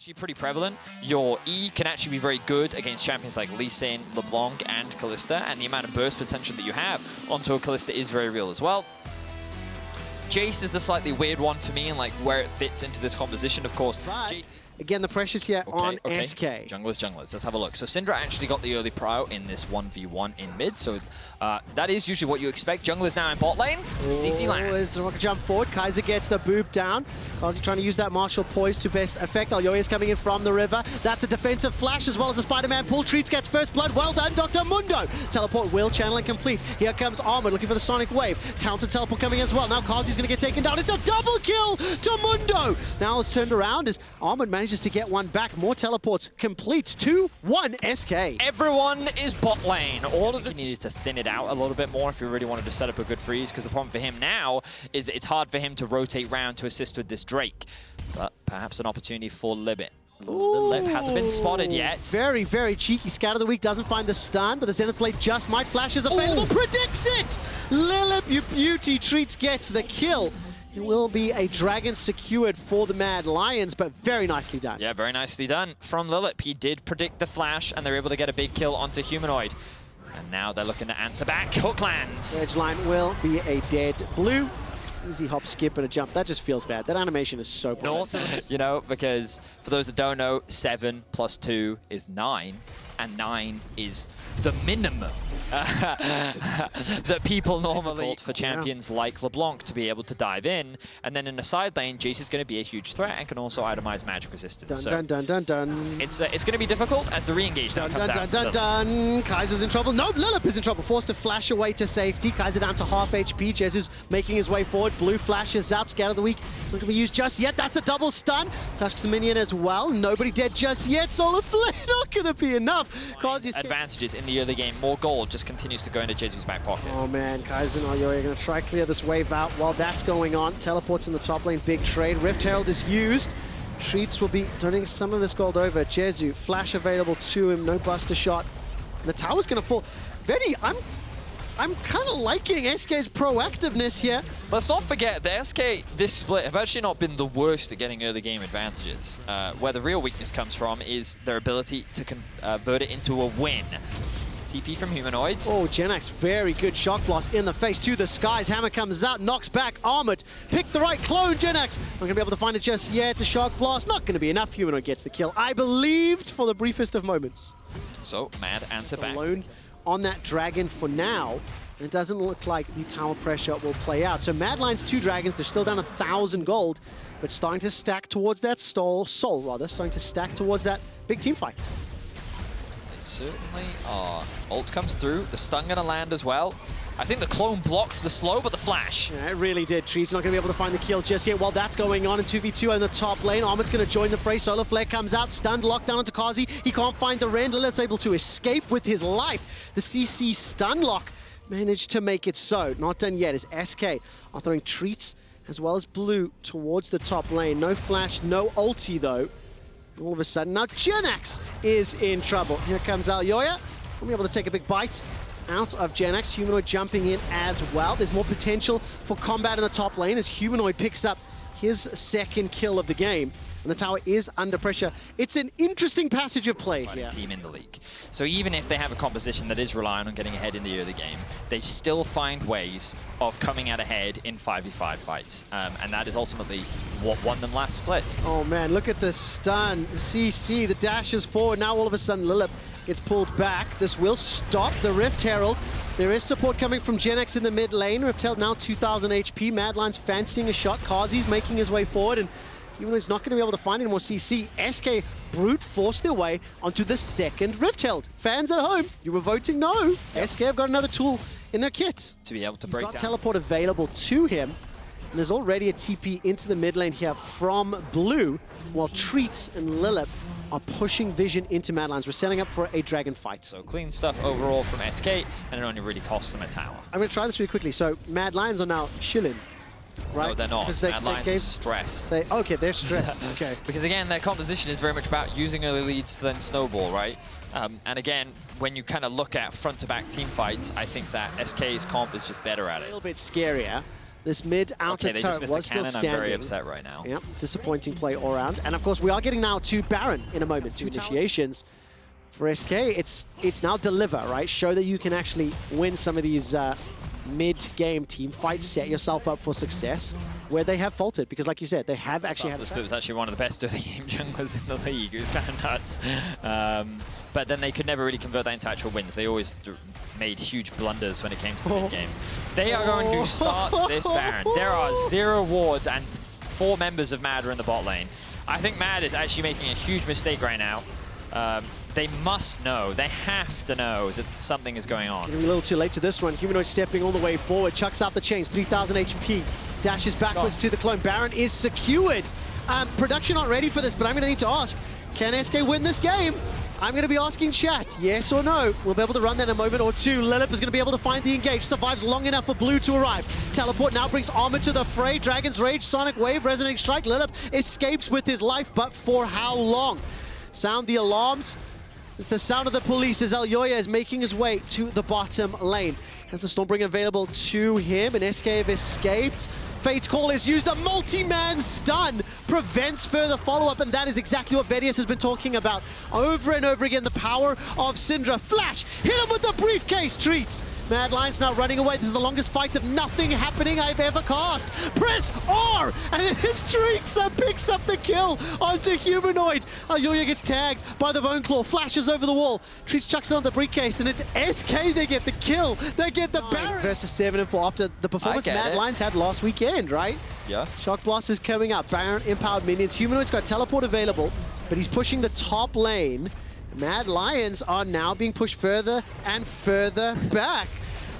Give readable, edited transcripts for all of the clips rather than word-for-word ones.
actually pretty prevalent. Your E can actually be very good against champions like Lee Sin, LeBlanc, and Kalista, and the amount of burst potential that you have onto a Kalista is very real as well. Jayce is the slightly weird one for me, and like where it fits into this composition, of course. Jayce, again, the pressure's here on SK. Junglers. Let's have a look. So Syndra actually got the early prio in this 1v1 in mid, so that is usually what you expect. Junglers now in bot lane. CC lands. There's the rocket jump forward. Kaiser gets the boop down. Carzzy trying to use that martial poise to best effect. Elyoya is coming in from the river. That's a defensive flash as well as the Spider-Man pull. Treatz gets first blood. Well done, Dr. Mundo. Teleport will channeling complete. Here comes Armut looking for the Sonic Wave. Counter teleport coming as well. Now Carzzy's going to get taken down. It's a double kill to Mundo. Now it's turned around as Armut manages to get one back. More teleports complete. 2-1 SK. Everyone is bot lane. All of the needed to thin it out a little bit more if you really wanted to set up a good freeze, because the problem for him now is that it's hard for him to rotate round to assist with this Drake. But perhaps an opportunity for Lilipp. Lilipp hasn't been spotted yet. Very, very cheeky. Scout of the week doesn't find the stun, but the Zenith Blade just might. Flash is available. Predicts it! Lilipp, you beauty. Treatz gets the kill. It will be a dragon secured for the Mad Lions, but very nicely done. Yeah, very nicely done from Lilipp. He did predict the flash, and they're able to get a big kill onto Humanoid. And now they're looking to answer back. Hook lands. Edge line will be a dead blue. Easy hop, skip, and a jump. That just feels bad. That animation is so bad. You know, because for those that don't know, 7 + 2 is 9, and 9 is the minimum that people normally for champions like LeBlanc to be able to dive in. And then in the side lane, Jayce is going to be a huge threat and can also itemize magic resistance. Dun, dun, dun, dun, dun. It's going to be difficult as the re-engage now comes out. Dun, dun, dun. Kaiser's in trouble. No, Lilipp is in trouble. Forced to flash away to safety. Kaiser down to half HP. Jezu's making his way forward. Blue flashes out. Scout of the week. Not going to be used just yet. That's a double stun. Touches the minion as well. Nobody dead just yet. Solar Flare not going to be enough. Carzzy's advantages in the early game. More gold just continues to go into Jezu's back pocket. Oh man, Kaiser and Elyoya are going to try clear this wave out while that's going on. Teleports in the top lane, big trade. Rift Herald is used. Treatz will be turning some of this gold over. Jezu, flash available to him, no buster shot. And the tower's going to fall. Vedi, I'm kind of liking SK's proactiveness here. Let's not forget the SK this split have actually not been the worst at getting early game advantages. Where the real weakness comes from is their ability to convert it into a win. TP from Humanoid. Oh, Jenax, very good shock blast in the face to the skies. Hammer comes out, knocks back Armut. Pick the right clone, Jenax. Not going to be able to find it just yet. The shock blast, not going to be enough. Humanoid gets the kill. I believed for the briefest of moments. So, Mad answer back. Alone on that dragon for now. And it doesn't look like the tower pressure will play out. So Mad Lions 2 dragons, they're still down 1,000 gold, but starting to stack towards that soul, starting to stack towards that big team fight. Certainly are. Ult comes through. The stun going to land as well. I think the clone blocked the slow, but the flash. Yeah, it really did. Treatz not going to be able to find the kill just yet. While that's going on in 2v2 on the top lane, Armut's going to join the fray. Solar Flare comes out, stunned, locked down onto Carzzy. He can't find the Rend. Lilipp's able to escape with his life. The CC stun lock managed to make it so. Not done yet as SK are throwing Treatz as well as Blue towards the top lane. No flash, no ulti though. All of a sudden, now Jenax is in trouble. Here comes Elyoya. We'll be able to take a big bite out of Jenax. Humanoid jumping in as well. There's more potential for combat in the top lane as Humanoid picks up his second kill of the game. And the tower is under pressure. It's an interesting passage of play here. Team in the league. So even if they have a composition that is relying on getting ahead in the early game, they still find ways of coming out ahead in 5v5 fights. And that is ultimately what won them last split. Oh man, look at the stun. The CC, the dash is forward. Now all of a sudden Lilipp gets pulled back. This will stop the Rift Herald. There is support coming from Jenax in the mid lane. Rift Herald now 2,000 HP. Mad Lions fancying a shot. Carzzy's making his way forward, and even though he's not going to be able to find any more CC, SK brute force their way onto the second Rift Herald. Fans at home, you were voting no. Yep. SK have got another tool in their kit. To be able to break down. He's got teleport available to him. And there's already a TP into the mid lane here from Blue, while Treatz and Lilipp are pushing Vision into Mad Lions. We're setting up for a dragon fight. So clean stuff overall from SK, and it only really costs them a tower. I'm going to try this really quickly. So Mad Lions are now chilling. Right? No, they're not. Mad Lions are stressed. Okay, they're stressed. Okay. Because again, their composition is very much about using early leads to then snowball, right? And again, when you kind of look at front-to-back team fights, I think that SK's comp is just better at it. A little bit scarier. This mid-outer Okay, they turret just missed was the still cannon. standing. I'm very upset right now. Yep, disappointing play all around. And of course, we are getting now to Baron in a moment, to initiations. For SK, it's now deliver, right? Show that you can actually win some of these mid-game team fights, set yourself up for success, where they have faltered. Because like you said, they have actually had... This bit was actually one of the best early game junglers in the league. It was kind of nuts. But then they could never really convert that into actual wins. They always made huge blunders when it came to the mid-game. They are going to start this Baron. There are 0 wards and 4 members of Mad are in the bot lane. I think Mad is actually making a huge mistake right now. They must know, they have to know that something is going on. Getting a little too late to this one. Humanoid stepping all the way forward, chucks out the chains, 3,000 HP, dashes backwards to the clone. Baron is secured. Production not ready for this, but I'm going to need to ask, can SK win this game? I'm going to be asking chat, yes or no. We'll be able to run that in a moment or two. Lilipp is going to be able to find the engage. Survives long enough for Blue to arrive. Teleport now brings Armut to the fray. Dragon's Rage, Sonic Wave, Resonating Strike. Lilipp escapes with his life, but for how long? Sound the alarms. It's the sound of the police as Elyoya is making his way to the bottom lane. Has the Stormbringer available to him, and SK have escaped. Fate's Call is used, a multi-man stun prevents further follow-up, and that is exactly what Vedius has been talking about over and over again, the power of Syndra. Flash, hit him with the briefcase, Treatz. Mad Lion's now running away. This is the longest fight of nothing happening I've ever cast. Press R, and it is Treatz that picks up the kill onto Humanoid. Elyoya gets tagged by the Bone Claw, flashes over the wall. Treatz chucks it on the briefcase, and it's SK they get the kill. They get the Baron. Versus 7 and 4 after the performance Mad Lions had last weekend, right? Yeah. Shock Blast is coming up. Baron empowered minions. Humanoid's got teleport available, but he's pushing the top lane. Mad Lions are now being pushed further and further back.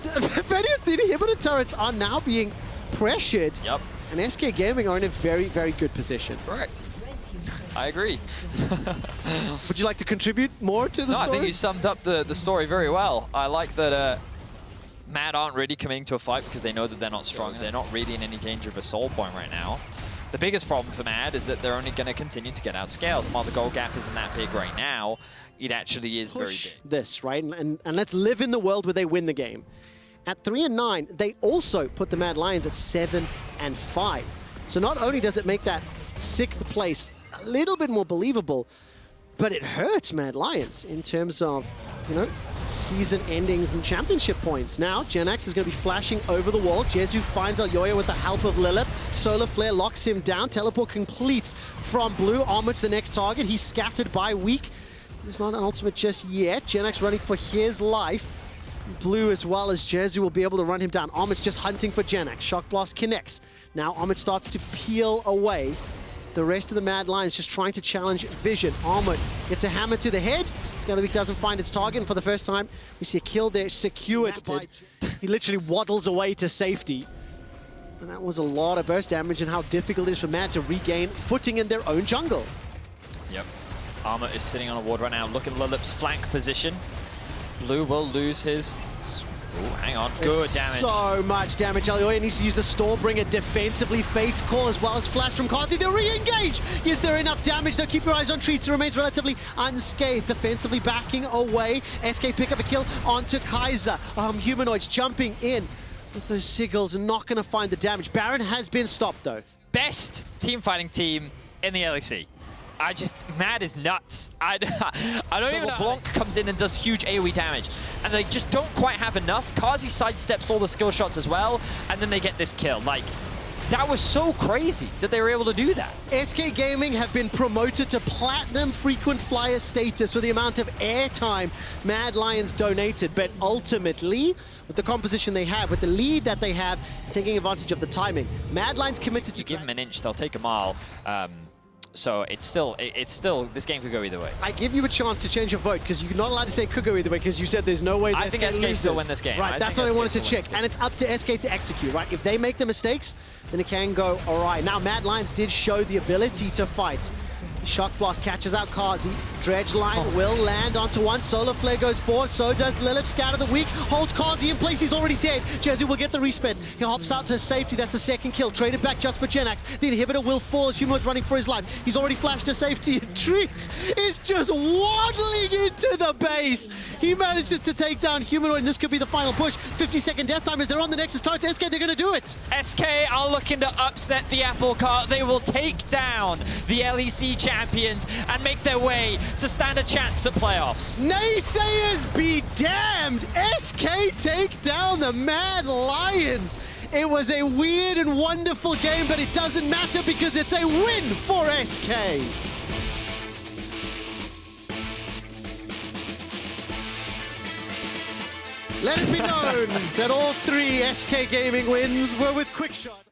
Vedius, the inhibitor turrets are now being pressured. Yep. And SK Gaming are in a very, very good position. Correct. I agree. Would you like to contribute more to the story? I think you summed up the story very well. I like that Mad aren't really coming to a fight because they know that they're not strong. They're not really in any danger of a soul point right now. The biggest problem for Mad is that they're only going to continue to get outscaled. While the goal gap isn't that big right now, it actually is very big. This, right? And let's live in the world where they win the game. At 3 and 9, they also put the Mad Lions at 7 and 5. So not only does it make that 6th place a little bit more believable, but it hurts Mad Lions in terms of, you know, season endings and championship points. Now, Jenax is going to be flashing over the wall. Jezu finds Elyoya with the help of Lilipp. Solar Flare locks him down. Teleport completes from Blue. Armut's the next target. He's scattered by Weak. There's not an ultimate just yet. Jenax running for his life. Blue as well as Jezu will be able to run him down. Armut's just hunting for Jenax. Shock Blast connects. Now Armut starts to peel away. The rest of the Mad Lions just trying to challenge Vision. Armut gets a hammer to the head. Skelebeak doesn't find its target, and for the first time, we see a kill there secured. He literally waddles away to safety. And that was a lot of burst damage, and how difficult it is for Mad to regain footing in their own jungle. Yep. Armut is sitting on a ward right now. Look at Lilipp's flank position. Blue will lose his... Ooh, hang on. Good damage. So much damage. Elyoya needs to use the Stormbringer defensively. Fate's Call as well as Flash from Carzzy. They'll re-engage. Is there enough damage? They'll keep your eyes on Treatz. It remains relatively unscathed. Defensively backing away. SK pick up a kill onto Kaiser. Humanoids jumping in with those sigils and not going to find the damage. Baron has been stopped though. Best team fighting team in the LEC. Mad is nuts. I don't even know. LeBlanc comes in and does huge AoE damage, and they just don't quite have enough. Carzzy sidesteps all the skill shots as well, and then they get this kill. Like, that was so crazy that they were able to do that. SK Gaming have been promoted to Platinum Frequent Flyer status for the amount of airtime Mad Lions donated, but ultimately, with the composition they have, with the lead that they have, taking advantage of the timing, Mad Lions committed to... You give them an inch, they'll take a mile. So it's still, this game could go either way. I give you a chance to change your vote because you're not allowed to say could go either way because you said there's no way I think SK still win this game. Right, that's what I wanted to check. And it's up to SK to execute, right? If they make the mistakes, then it can go all right. Now, Mad Lions did show the ability to fight Shock Blast catches out Carzzy. Dredge line will land onto one. Solar Flare goes forward. So does Lilipp. Scatter the weak. Holds Carzzy in place. He's already dead. Jezu will get the respin. He hops out to safety. That's the second kill. Traded back just for Jenax. The inhibitor will fall as Humanoid's running for his life. He's already flashed to safety. And Treatz is just waddling into the base. He manages to take down Humanoid, and this could be the final push. 50-second death time as they're on the Nexus towards SK. They're going to do it. SK are looking to upset the apple cart. They will take down the LEC champions and make their way to stand a chance at playoffs. Naysayers be damned! SK take down the Mad Lions. It was a weird and wonderful game, but it doesn't matter because it's a win for SK. Let it be known that all 3 SK Gaming wins were with QuickShot.